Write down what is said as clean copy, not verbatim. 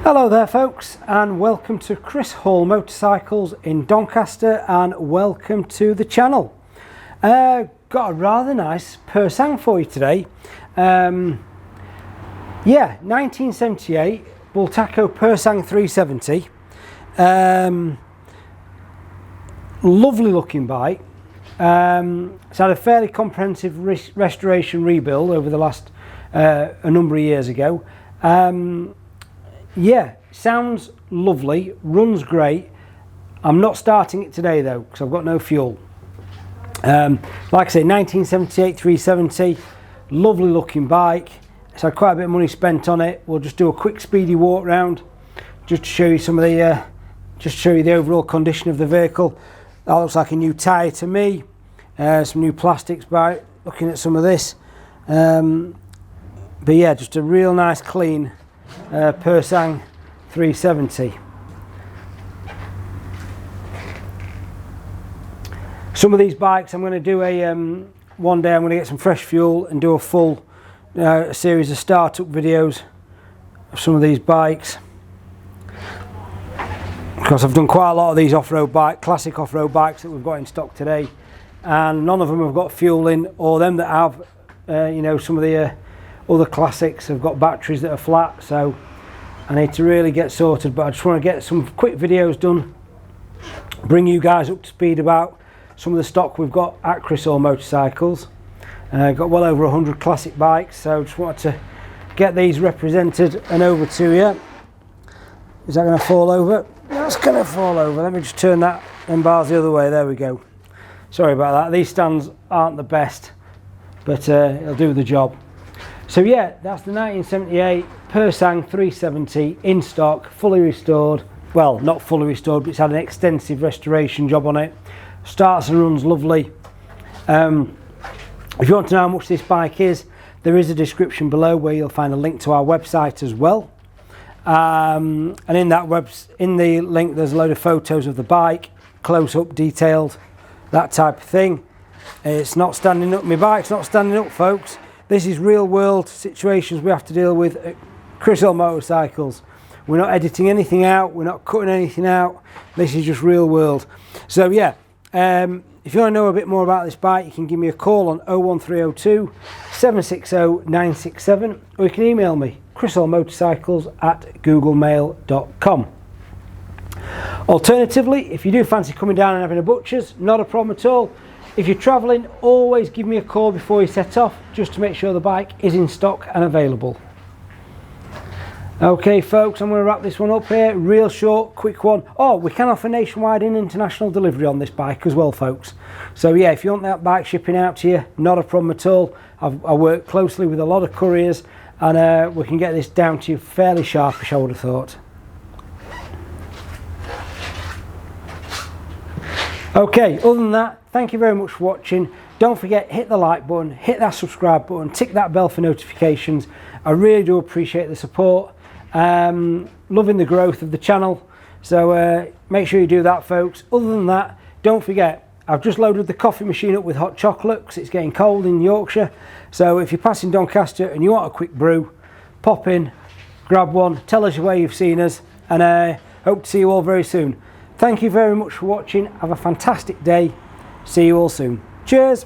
Hello there folks, and welcome to Chris Hall Motorcycles in Doncaster, and welcome to the channel. Got a rather nice Pursang for you today. 1978 Bultaco Pursang 370. Lovely looking bike. It's had a fairly comprehensive restoration rebuild over the last a number of years ago. Yeah, sounds lovely, runs great. I'm not starting it today though, because I've got no fuel. Like I say, 1978 370, lovely looking bike. It's had quite a bit of money spent on it. We'll just do a quick speedy walk round, just to show you some of the, the overall condition of the vehicle. That looks like a new tyre to me. Some new plastics by looking at some of this. But yeah, just a real nice clean Pursang 370. Some of these bikes I'm going to do a one day I'm going to get some fresh fuel and do a full series of startup videos of some of these bikes, because I've done quite a lot of these off-road classic off-road bikes that we've got in stock today, and none of them have got fuel in, or them that have, you know, some of the other classics have got batteries that are flat, so I need to really get sorted. But I just want to get some quick videos done, bring you guys up to speed about some of the stock we've got at Chris Hall Motorcycles. Got well over 100 classic bikes, so just wanted to get these represented and over to you. Is that going to fall over? That's going to fall over. Let me just turn that them bars the other way. There we go. Sorry about that. These stands aren't the best, but it'll do the job. So yeah, that's the 1978 Pursang 370 in stock, fully restored. Well, not fully restored, but it's had an extensive restoration job on it. Starts and runs lovely. If you want to know how much this bike is, there is a description below where you'll find a link to our website as well. And in the link there's a load of photos of the bike, close up, detailed, that type of thing. It's not standing up, my bike's not standing up folks. This is real world situations we have to deal with at Chris Hall Motorcycles. We're not editing anything out, we're not cutting anything out. This is just real world. So yeah, if you want to know a bit more about this bike, you can give me a call on 01302 760 967, or you can email me, chrishallmotorcycles@googlemail.com. Alternatively, if you do fancy coming down and having a butcher's, not a problem at all. If you're travelling, always give me a call before you set off, just to make sure the bike is in stock and available. Okay folks, I'm going to wrap this one up here, real short, quick one. Oh, we can offer nationwide and international delivery on this bike as well folks. So yeah, if you want that bike shipping out to you, not a problem at all. I work closely with a lot of couriers, and we can get this down to you fairly sharpish, I would have thought. Okay, other than that, thank you very much for watching. Don't forget, hit the like button, hit that subscribe button, tick that bell for notifications. I really do appreciate the support. Loving the growth of the channel, so make sure you do that folks. Other than that, don't forget, I've just loaded the coffee machine up with hot chocolate because it's getting cold in Yorkshire. So if you're passing Doncaster and you want a quick brew, pop in, grab one, tell us where you've seen us, and hope to see you all very soon. Thank you very much for watching. Have a fantastic day. See you all soon. Cheers.